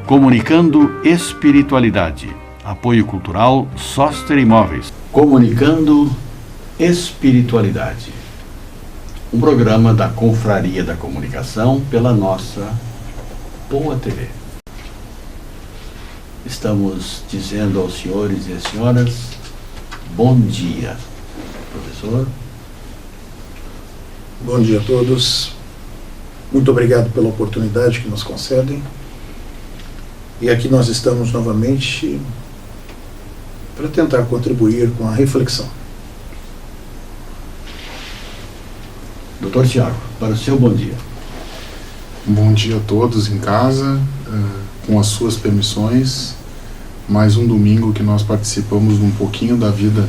Comunicando Espiritualidade. Apoio Cultural Soster Imóveis. Comunicando Espiritualidade. Um programa da Confraria da Comunicação pela nossa Poa TV. Estamos dizendo aos senhores e às senhoras, bom dia, professor. Bom dia a todos. Muito obrigado pela oportunidade que nos concedem. E aqui nós estamos novamente para tentar contribuir com a reflexão. Doutor Tiago, para o seu bom dia. Bom dia a todos em casa, com as suas permissões. Mais um domingo que nós participamos de um pouquinho da vida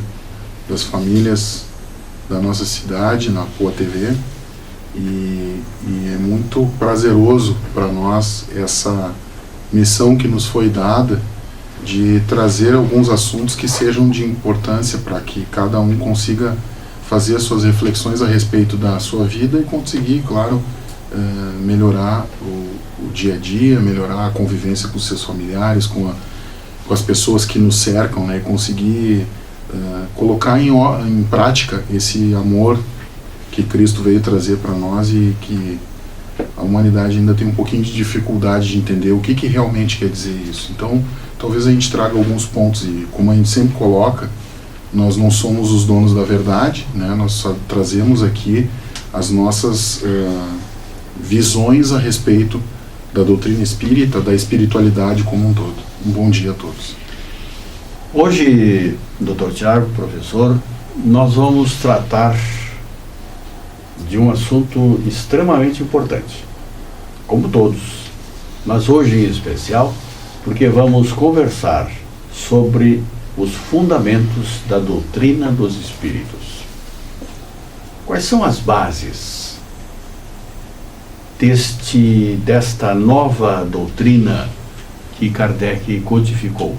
das famílias da nossa cidade, na Poa TV. E é muito prazeroso para nós essa missão que nos foi dada de trazer alguns assuntos que sejam de importância para que cada um consiga fazer as suas reflexões a respeito da sua vida e conseguir, claro, melhorar o dia a dia, melhorar a convivência com os seus familiares, com as pessoas que nos cercam, né, e conseguir colocar em prática esse amor que Cristo veio trazer para nós e que a humanidade ainda tem um pouquinho de dificuldade de entender o que realmente quer dizer isso. Então, talvez a gente traga alguns pontos e, como a gente sempre coloca, nós não somos os donos da verdade, né? Nós só trazemos aqui as nossas visões a respeito da doutrina espírita, da espiritualidade como um todo. Um bom dia a todos. Hoje, Dr. Tiago, professor, nós vamos tratar de um assunto extremamente importante, como todos, mas hoje em especial, porque vamos conversar sobre os fundamentos da doutrina dos espíritos. Quais são as bases desta nova doutrina que Kardec codificou?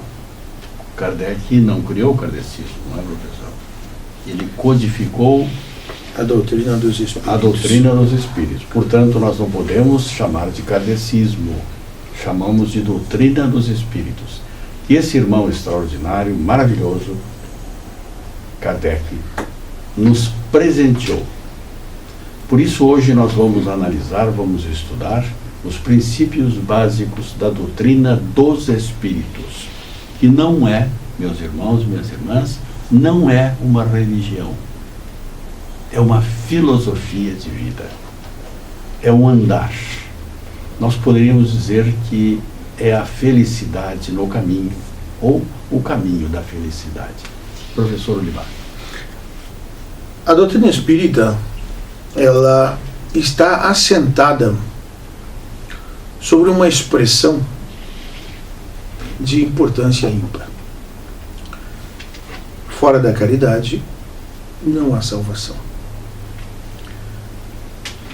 Kardec não criou o kardecismo, não é, professor? Ele codificou a doutrina dos espíritos. A doutrina dos espíritos. Portanto, nós não podemos chamar de kardecismo, chamamos de doutrina dos espíritos. E esse irmão extraordinário, maravilhoso, Kardec, nos presenteou. Por isso, hoje nós vamos analisar, vamos estudar os princípios básicos da doutrina dos espíritos, que não é, meus irmãos, minhas irmãs, não é uma religião. É uma filosofia de vida, é um andar. Nós poderíamos dizer que é a felicidade no caminho, ou o caminho da felicidade. Professor Olivar. A doutrina espírita, ela está assentada sobre uma expressão de importância ímpar. Fora da caridade, não há salvação.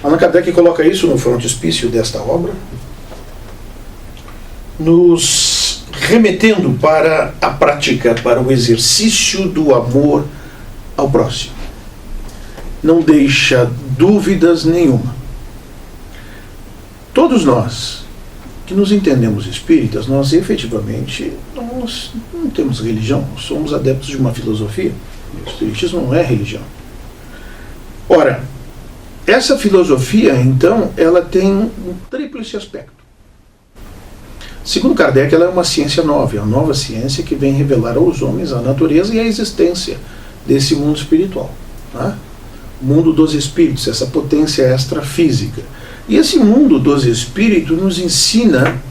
Allan Kardec coloca isso no frontispício desta obra, nos remetendo para a prática, para o exercício do amor ao próximo. Não deixa dúvidas nenhuma. Todos nós que nos entendemos espíritas, nós efetivamente não temos religião, somos adeptos de uma filosofia. O espiritismo não é religião. Ora, essa filosofia, então, ela tem um tríplice aspecto. Segundo Kardec, ela é uma ciência nova, é uma nova ciência que vem revelar aos homens a natureza e a existência desse mundo espiritual. Tá? O mundo dos espíritos, essa potência extrafísica. E esse mundo dos espíritos nos ensina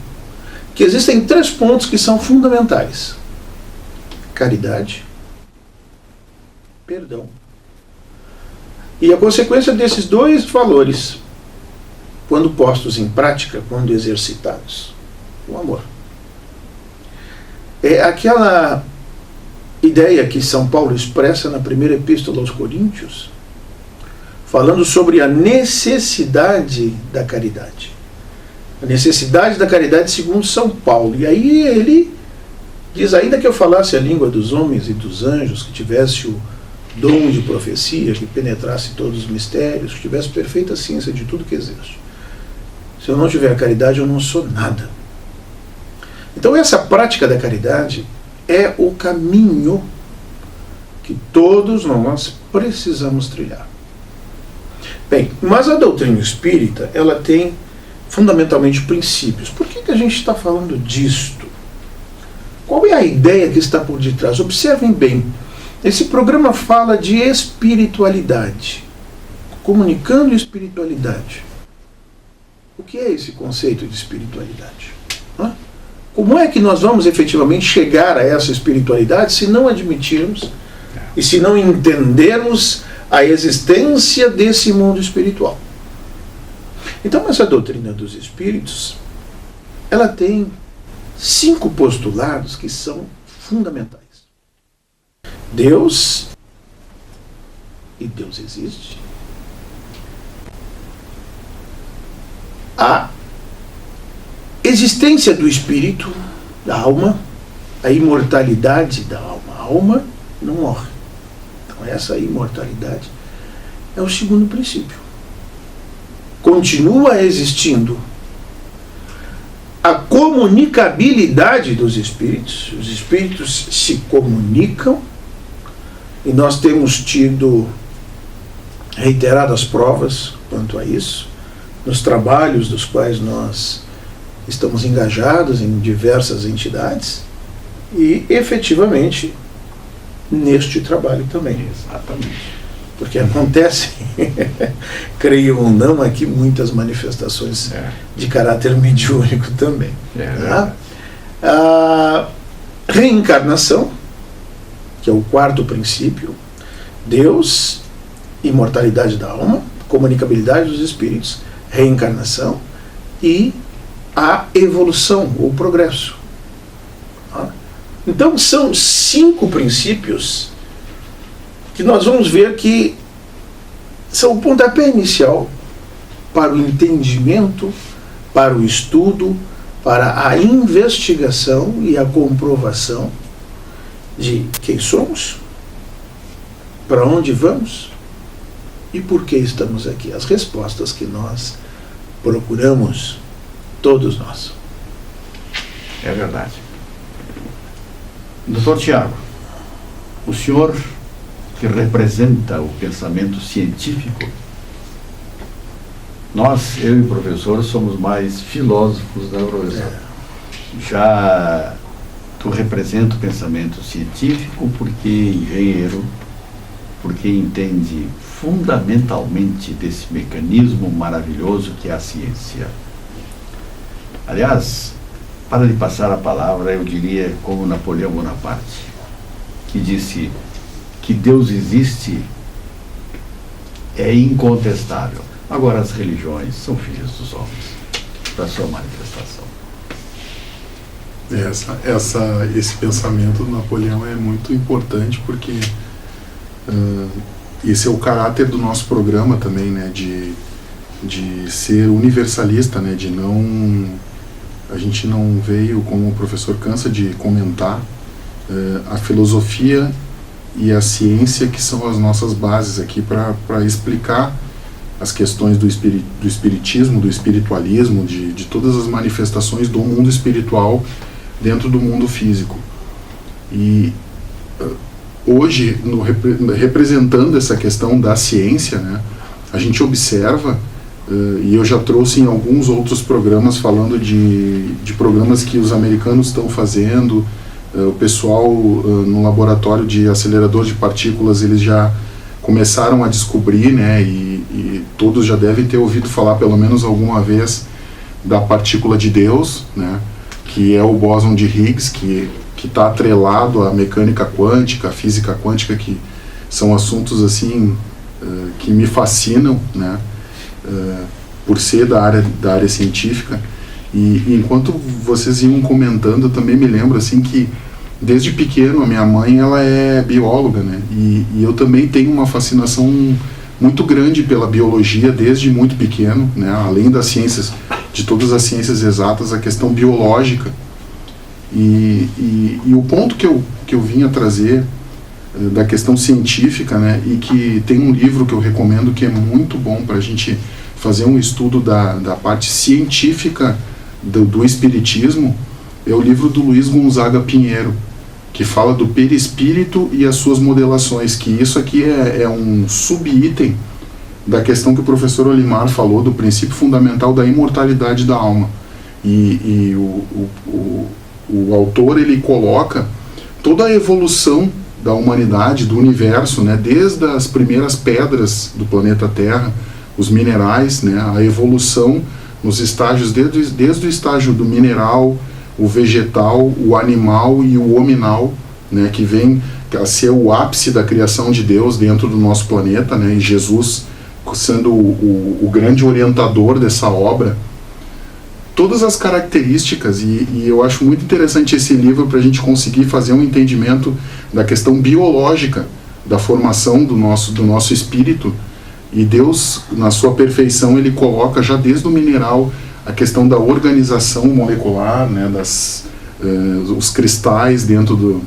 que existem 3 pontos que são fundamentais: caridade, perdão. E a consequência desses 2 valores, quando postos em prática, quando exercitados, o amor. É aquela ideia que São Paulo expressa na primeira epístola aos Coríntios, falando sobre a necessidade da caridade. A necessidade da caridade segundo São Paulo. E aí ele diz, ainda que eu falasse a língua dos homens e dos anjos, que tivesse o dom de profecia, que penetrasse todos os mistérios, que tivesse perfeita ciência de tudo que existe, se eu não tiver a caridade, eu não sou nada. Então essa prática da caridade é o caminho que todos nós precisamos trilhar. Bem, mas a doutrina espírita, ela tem fundamentalmente princípios. Por que a gente está falando disto? Qual é a ideia que está por detrás? Observem bem, esse programa fala de espiritualidade, comunicando espiritualidade. O que é esse conceito de espiritualidade? Como é que nós vamos efetivamente chegar a essa espiritualidade se não admitirmos e se não entendermos a existência desse mundo espiritual? Então, essa doutrina dos espíritos, ela tem 5 postulados que são fundamentais. Deus, e Deus existe. A existência do espírito, da alma, a imortalidade da alma. A alma não morre. Então essa imortalidade é o segundo princípio. Continua existindo a comunicabilidade dos espíritos. Os espíritos se comunicam e nós temos tido reiteradas provas quanto a isso, nos trabalhos dos quais nós estamos engajados em diversas entidades e, efetivamente, neste trabalho também. Exatamente. Porque acontecem, creio ou não, aqui muitas manifestações de caráter mediúnico também. A reencarnação, que é o 4º princípio, Deus, imortalidade da alma, comunicabilidade dos espíritos, reencarnação e a evolução, o progresso. Então são 5 princípios que nós vamos ver que são o pontapé inicial para o entendimento, para o estudo, para a investigação e a comprovação de quem somos, para onde vamos e por que estamos aqui. As respostas que nós procuramos, todos nós. É verdade. Dr. Tiago, o senhor que representa o pensamento científico, nós, eu e o professor, somos mais filósofos, né, professor? Já tu representa o pensamento científico porque engenheiro, porque entende fundamentalmente desse mecanismo maravilhoso que é a ciência. Aliás, para lhe passar a palavra, eu diria como Napoleão Bonaparte, que disse que Deus existe é incontestável. Agora as religiões são filhas dos homens, para sua manifestação. Esse pensamento do Napoleão é muito importante porque esse é o caráter do nosso programa também, né, de ser universalista, né, de não... A gente não veio, como o professor cansa de comentar, a filosofia e a ciência que são as nossas bases aqui para explicar as questões do espiritismo, do espiritualismo, de todas as manifestações do mundo espiritual dentro do mundo físico. E hoje, representando essa questão da ciência, né, a gente observa, e eu já trouxe em alguns outros programas falando de programas que os americanos estão fazendo, o pessoal no laboratório de acelerador de partículas, eles já começaram a descobrir, né, e todos já devem ter ouvido falar pelo menos alguma vez da partícula de Deus, né, que é o bóson de Higgs, que está atrelado à mecânica quântica, à física quântica, que são assuntos assim que me fascinam, né, por ser da área científica. E enquanto vocês iam comentando, eu também me lembro assim que desde pequeno a minha mãe, ela é bióloga, né, e eu também tenho uma fascinação muito grande pela biologia desde muito pequeno, né, além das ciências, de todas as ciências exatas, a questão biológica. E o ponto que eu vim a trazer da questão científica, né, e que tem um livro que eu recomendo que é muito bom para a gente fazer um estudo da parte científica do espiritismo, é o livro do Luiz Gonzaga Pinheiro, que fala do perispírito e as suas modelações, que isso aqui é um subitem da questão que o professor Olimar falou, do princípio fundamental da imortalidade da alma. E o autor, ele coloca toda a evolução da humanidade, do universo, né, desde as primeiras pedras do planeta Terra, os minerais, né, a evolução nos estágios, desde o estágio do mineral, o vegetal, o animal e o hominal, né, que vem a ser o ápice da criação de Deus dentro do nosso planeta, né, e Jesus sendo o grande orientador dessa obra. Todas as características, e eu acho muito interessante esse livro para a gente conseguir fazer um entendimento da questão biológica da formação do nosso espírito, e Deus, na sua perfeição, ele coloca já desde o mineral a questão da organização molecular, né, os cristais dentro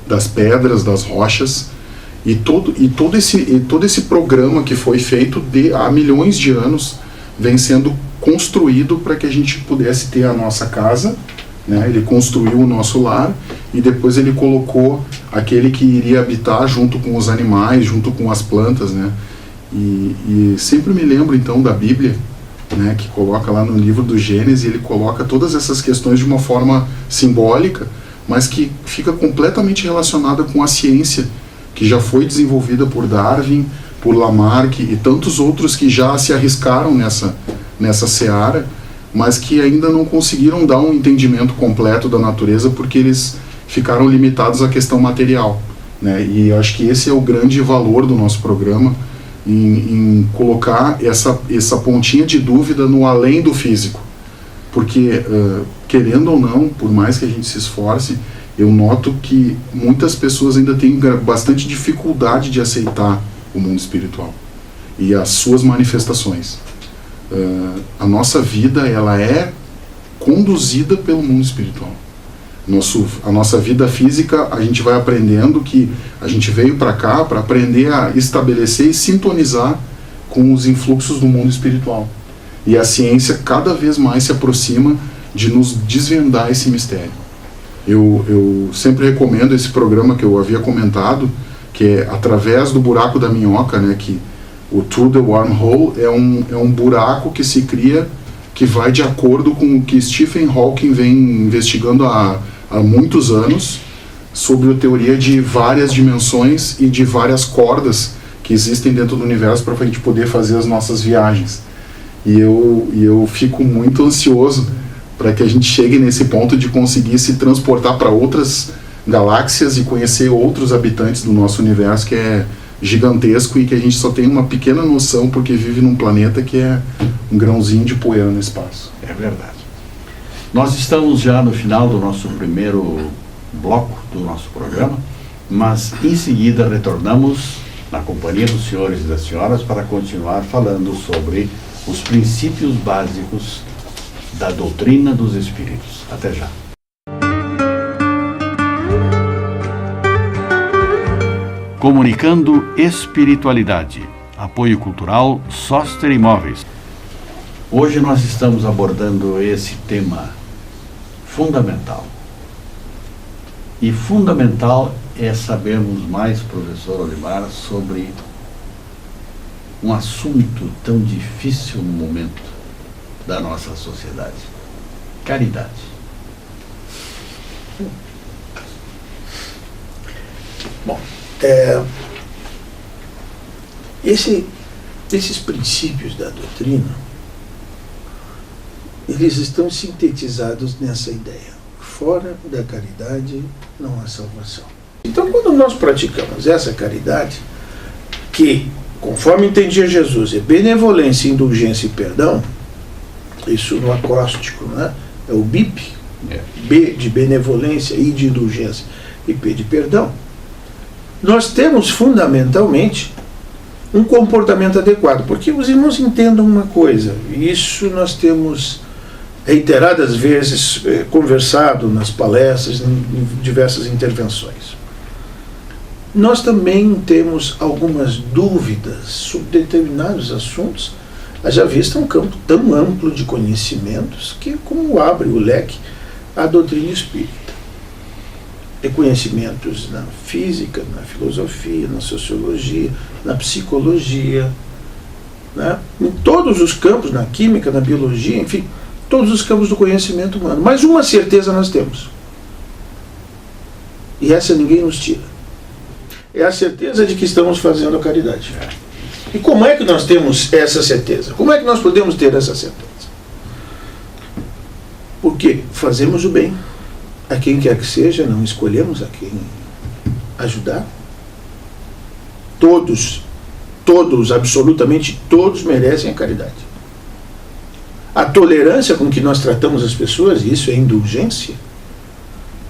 das pedras, das rochas, e todo esse programa que foi feito há milhões de anos vem sendo construído para que a gente pudesse ter a nossa casa, né? Ele construiu o nosso lar e depois ele colocou aquele que iria habitar junto com os animais, junto com as plantas, né? E sempre me lembro então da Bíblia, né, que coloca lá no livro do Gênesis, ele coloca todas essas questões de uma forma simbólica, mas que fica completamente relacionada com a ciência que já foi desenvolvida por Darwin, por Lamarck e tantos outros que já se arriscaram nessa seara, mas que ainda não conseguiram dar um entendimento completo da natureza porque eles ficaram limitados à questão material, né? E eu acho que esse é o grande valor do nosso programa, em colocar essa pontinha de dúvida no além do físico, porque querendo ou não, por mais que a gente se esforce, eu noto que muitas pessoas ainda têm bastante dificuldade de aceitar o mundo espiritual e as suas manifestações. A nossa vida, ela é conduzida pelo mundo espiritual. A nossa vida física, a gente vai aprendendo que a gente veio para cá para aprender a estabelecer e sintonizar com os influxos do mundo espiritual. E a ciência cada vez mais se aproxima de nos desvendar esse mistério. Eu sempre recomendo esse programa que eu havia comentado, que é Através do Buraco da Minhoca, né, que o Through the Wormhole é um buraco que se cria, que vai de acordo com o que Stephen Hawking vem investigando há muitos anos, sobre a teoria de várias dimensões e de várias cordas que existem dentro do universo para a gente poder fazer as nossas viagens. E eu fico muito ansioso para que a gente chegue nesse ponto de conseguir se transportar para outras galáxias e conhecer outros habitantes do nosso universo, que é gigantesco e que a gente só tem uma pequena noção porque vive num planeta que é um grãozinho de poeira no espaço. É verdade. Nós estamos já no final do nosso primeiro bloco do nosso programa, mas em seguida retornamos na companhia dos senhores e das senhoras para continuar falando sobre os princípios básicos da doutrina dos espíritos. Até já. Comunicando espiritualidade. Apoio cultural Sóster Imóveis. Hoje nós estamos abordando esse tema fundamental. E fundamental é sabermos mais, professor Olimar, sobre um assunto tão difícil no momento da nossa sociedade. Caridade. Bom, esses princípios da doutrina, eles estão sintetizados nessa ideia: fora da caridade não há salvação. Então, quando nós praticamos essa caridade, que, conforme entendia Jesus, é benevolência, indulgência e perdão, isso no acróstico, né? É o BIP, B de benevolência, I de indulgência e P de perdão. Nós temos fundamentalmente um comportamento adequado, porque os irmãos entendam uma coisa, isso nós temos reiteradas vezes conversado nas palestras, em diversas intervenções. Nós também temos algumas dúvidas sobre determinados assuntos, haja vista um campo tão amplo de conhecimentos que, como abre o leque a doutrina espírita. É conhecimentos na física, na filosofia, na sociologia, na psicologia, né? Em todos os campos, na química, na biologia, enfim, todos os campos do conhecimento humano. Mas uma certeza nós temos. E essa ninguém nos tira. É a certeza de que estamos fazendo a caridade. E como é que nós temos essa certeza? Como é que nós podemos ter essa certeza? Porque fazemos o bem a quem quer que seja, não escolhemos a quem ajudar. Todos, absolutamente todos merecem a caridade. A tolerância com que nós tratamos as pessoas, isso é indulgência.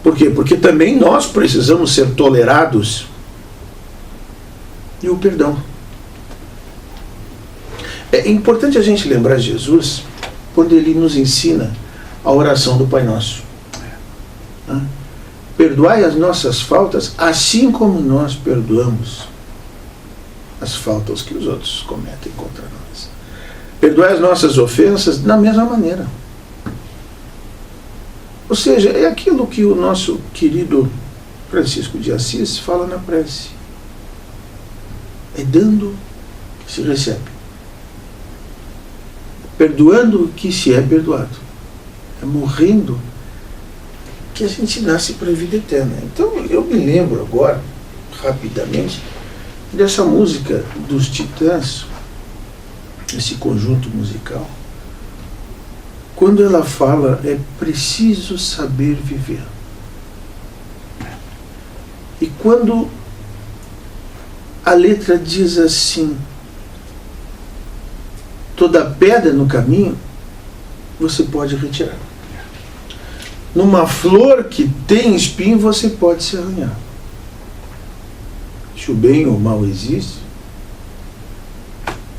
Por quê? Porque também nós precisamos ser tolerados. E o perdão. É importante a gente lembrar Jesus quando ele nos ensina a oração do Pai Nosso. Perdoai as nossas faltas, assim como nós perdoamos as faltas que os outros cometem contra nós. Perdoai as nossas ofensas da mesma maneira. Ou seja, é aquilo que o nosso querido Francisco de Assis fala na prece. É dando que se recebe. Perdoando que se é perdoado. É morrendo que a gente nasce para a vida eterna. Então eu me lembro agora, rapidamente, dessa música dos Titãs, esse conjunto musical, quando ela fala, é preciso saber viver. E quando a letra diz assim, toda pedra no caminho você pode retirar. Numa flor que tem espinho você pode se arranhar. Se o bem ou o mal existe,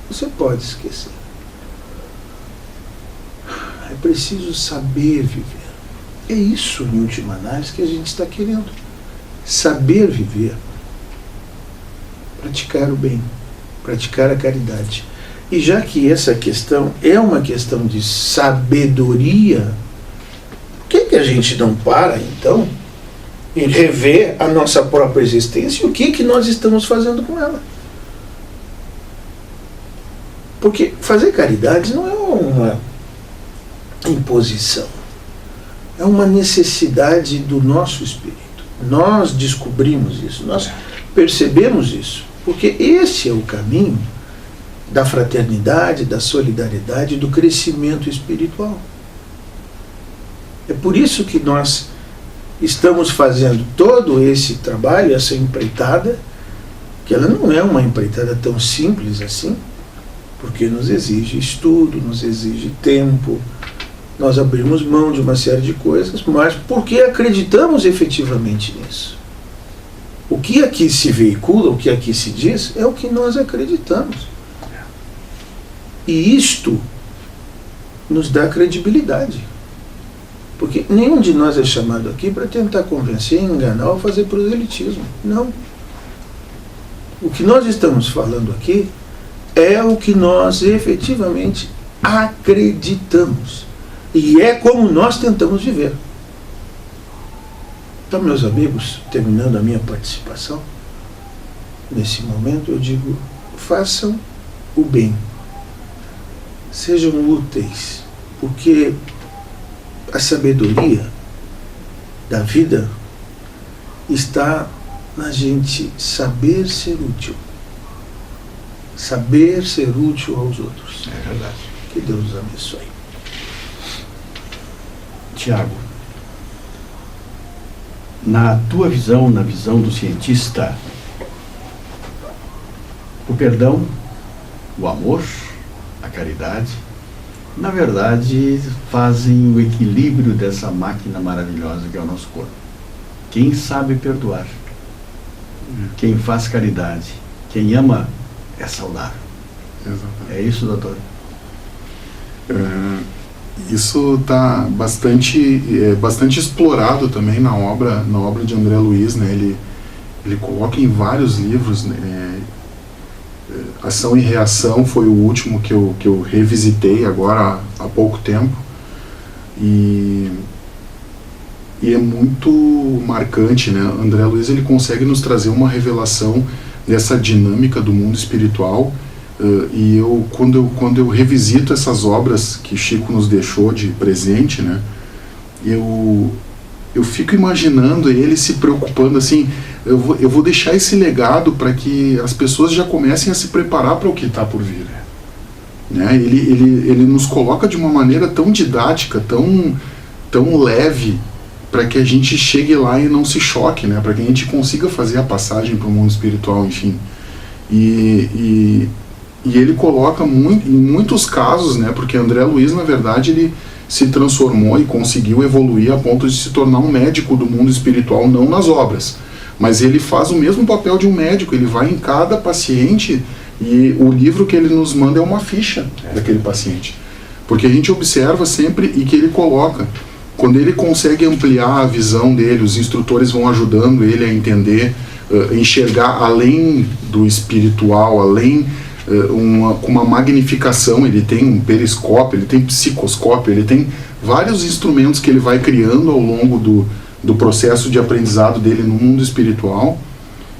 você pode esquecer. É preciso saber viver. É isso, em última análise, que a gente está querendo. Saber viver. Praticar o bem. Praticar a caridade. E já que essa questão é uma questão de sabedoria, por que a gente não para, então, e rever a nossa própria existência e o que nós estamos fazendo com ela? Porque fazer caridade não é uma imposição. É uma necessidade do nosso espírito. Nós descobrimos isso, nós percebemos isso. Porque esse é o caminho da fraternidade, da solidariedade, do crescimento espiritual. É por isso que nós estamos fazendo todo esse trabalho, essa empreitada, que ela não é uma empreitada tão simples assim, porque nos exige estudo, nos exige tempo, nós abrimos mão de uma série de coisas, mas porque acreditamos efetivamente nisso. O que aqui se veicula, o que aqui se diz, é o que nós acreditamos. E isto nos dá credibilidade. Porque nenhum de nós é chamado aqui para tentar convencer, enganar ou fazer proselitismo. Não. O que nós estamos falando aqui é o que nós efetivamente acreditamos. E é como nós tentamos viver. Então, meus amigos, terminando a minha participação, nesse momento eu digo, façam o bem. Sejam úteis, porque a sabedoria da vida está na gente saber ser útil. Saber ser útil aos outros. É verdade. Que Deus nos abençoe. Tiago, na tua visão, na visão do cientista, o perdão, o amor, a caridade, na verdade, fazem o equilíbrio dessa máquina maravilhosa que é o nosso corpo. Quem sabe perdoar, quem faz caridade, quem ama, é saudável. Exatamente. É isso, doutor? Isso está bastante explorado também na obra de André Luiz, né? Ele coloca em vários livros, né? Ação e Reação foi o último que eu revisitei agora há pouco tempo, e é muito marcante, né? André Luiz, ele consegue nos trazer uma revelação dessa dinâmica do mundo espiritual, e quando eu revisito essas obras que Chico nos deixou de presente, né? Eu fico imaginando ele se preocupando assim, eu vou deixar esse legado para que as pessoas já comecem a se preparar para o que está por vir, né? Ele nos coloca de uma maneira tão didática, tão leve, para que a gente chegue lá e não se choque, né? Para que a gente consiga fazer a passagem para o mundo espiritual, enfim. E ele coloca em muitos casos, né? Porque André Luiz, na verdade, ele se transformou e conseguiu evoluir a ponto de se tornar um médico do mundo espiritual, não nas obras, mas ele faz o mesmo papel de um médico. Ele vai em cada paciente e o livro que ele nos manda é uma ficha daquele paciente, porque a gente observa sempre e que ele coloca, quando ele consegue ampliar a visão dele, os instrutores vão ajudando ele a entender, enxergar além do espiritual, além com uma magnificação. Ele tem um periscópio, ele tem psicoscópio, ele tem vários instrumentos que ele vai criando ao longo do processo de aprendizado dele no mundo espiritual.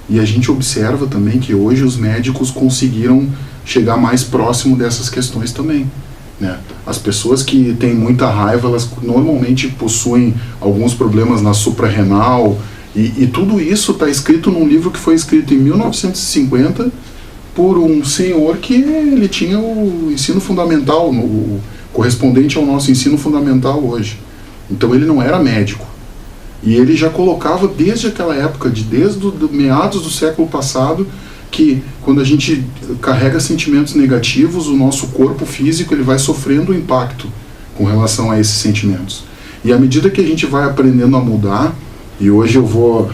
E a gente observa também que hoje os médicos conseguiram chegar mais próximo dessas questões também, né? As pessoas que têm muita raiva, elas normalmente possuem alguns problemas na suprarrenal, e tudo isso está escrito num livro que foi escrito em 1950 por um senhor que ele tinha o ensino fundamental, o correspondente ao nosso ensino fundamental hoje. Então ele não era médico. E ele já colocava desde aquela época, desde meados do século passado, que quando a gente carrega sentimentos negativos, o nosso corpo físico ele vai sofrendo um impacto com relação a esses sentimentos. E à medida que a gente vai aprendendo a mudar, e hoje eu vou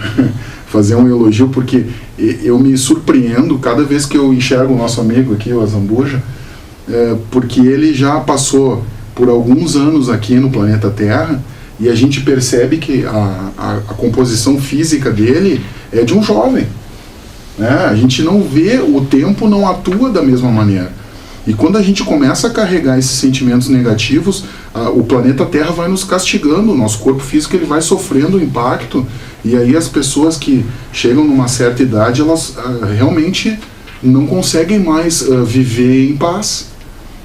fazer um elogio, porque eu me surpreendo cada vez que eu enxergo o nosso amigo aqui, o Azambuja, porque ele já passou por alguns anos aqui no planeta Terra, e a gente percebe que a composição física dele é de um jovem, né? A gente não vê, o tempo não atua da mesma maneira. E quando a gente começa a carregar esses sentimentos negativos, o planeta Terra vai nos castigando, o nosso corpo físico ele vai sofrendo o impacto, e aí as pessoas que chegam numa certa idade, elas realmente não conseguem mais viver em paz,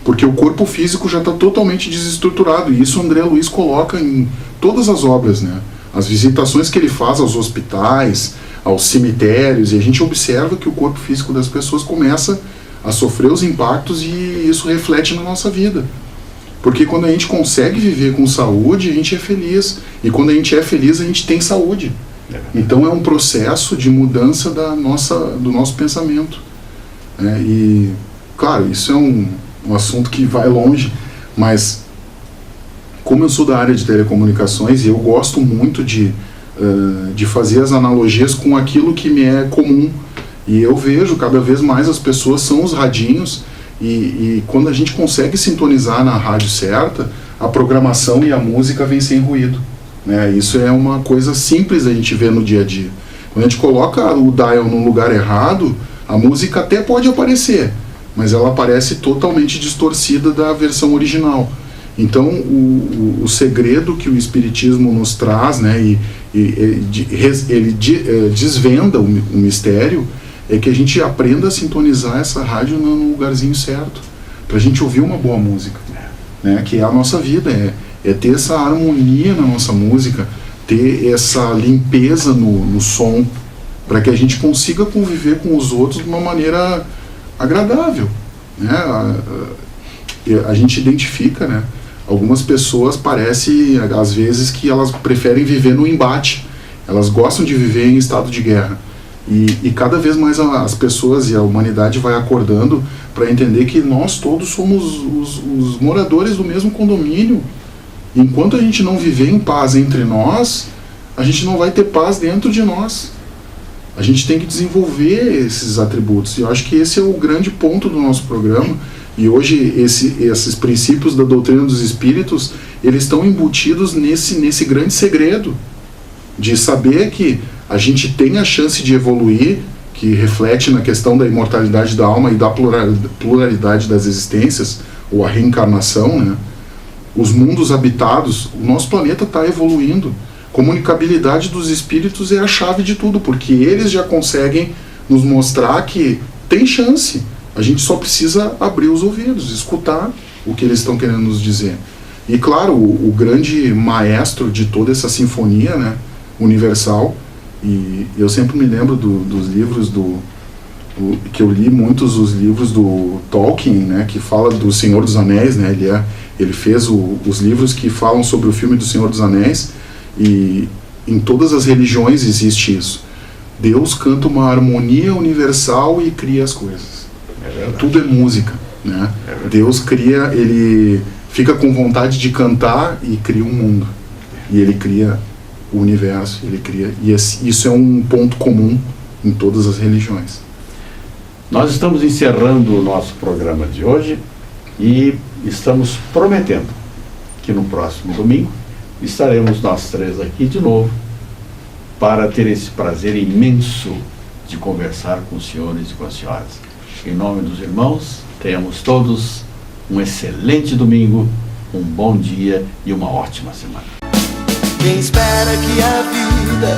porque o corpo físico já está totalmente desestruturado. E isso o André Luiz coloca em todas as obras, né? As visitações que ele faz aos hospitais, aos cemitérios, e a gente observa que o corpo físico das pessoas começa a sofrer os impactos, e isso reflete na nossa vida. Porque quando a gente consegue viver com saúde, a gente é feliz. E quando a gente é feliz, a gente tem saúde. Então é um processo de mudança do nosso pensamento. E, claro, isso é um assunto que vai longe, mas como eu sou da área de telecomunicações, e eu gosto muito de fazer as analogias com aquilo que me é comum. E eu vejo cada vez mais as pessoas são os radinhos, e quando a gente consegue sintonizar na rádio certa, a programação e a música vem sem ruído, né? Isso é uma coisa simples a gente ver no dia a dia. Quando a gente coloca o dial no lugar errado, a música até pode aparecer, mas ela aparece totalmente distorcida da versão original. Então o segredo que o Espiritismo nos traz, né, ele desvenda o mistério, é que a gente aprenda a sintonizar essa rádio no lugarzinho certo, para a gente ouvir uma boa música, né? Que é a nossa vida, é ter essa harmonia na nossa música, ter essa limpeza no som, para que a gente consiga conviver com os outros de uma maneira agradável, né? A gente identifica, né? Algumas pessoas parece, às vezes, que elas preferem viver no embate, elas gostam de viver em estado de guerra. E cada vez mais as pessoas e a humanidade vai acordando para entender que nós todos somos os moradores do mesmo condomínio. Enquanto a gente não viver em paz entre nós, a gente não vai ter paz dentro de nós. A gente tem que desenvolver esses atributos. E eu acho que esse é o grande ponto do nosso programa. E hoje esses princípios da doutrina dos espíritos, eles estão embutidos nesse grande segredo de saber que a gente tem a chance de evoluir, que reflete na questão da imortalidade da alma e da pluralidade das existências, ou a reencarnação, né? Os mundos habitados, o nosso planeta está evoluindo. comunicabilidade dos espíritos é a chave de tudo, porque eles já conseguem nos mostrar que tem chance. A gente só precisa abrir os ouvidos, escutar o que eles estão querendo nos dizer. E claro, o grande maestro de toda essa sinfonia, né, universal, e eu sempre me lembro dos livros que eu li muitos os livros do Tolkien, né, que fala do Senhor dos Anéis, né, ele fez os livros que falam sobre o filme do Senhor dos Anéis, e em todas as religiões existe isso. Deus canta uma harmonia universal e cria as coisas. Tudo é música, né? Deus cria, ele fica com vontade de cantar e cria um mundo. E ele cria o universo, ele cria, e isso é um ponto comum em todas as religiões. Nós estamos encerrando o nosso programa de hoje e estamos prometendo que no próximo domingo estaremos nós três aqui de novo para ter esse prazer imenso de conversar com os senhores e com as senhoras. Em nome dos irmãos, tenhamos todos um excelente domingo, um bom dia e uma ótima semana. Quem espera que a vida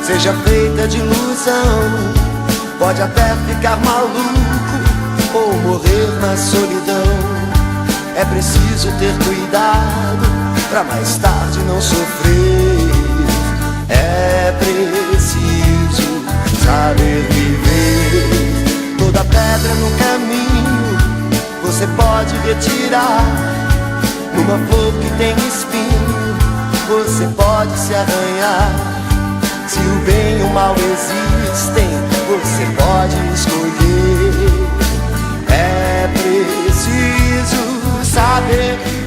seja feita de ilusão pode até ficar maluco ou morrer na solidão. É preciso ter cuidado pra mais tarde não sofrer. É preciso saber viver. Toda pedra no caminho você pode retirar. Numa flor que tem espinho você pode se arranhar. Se o bem e o mal existem, você pode escolher. É preciso saber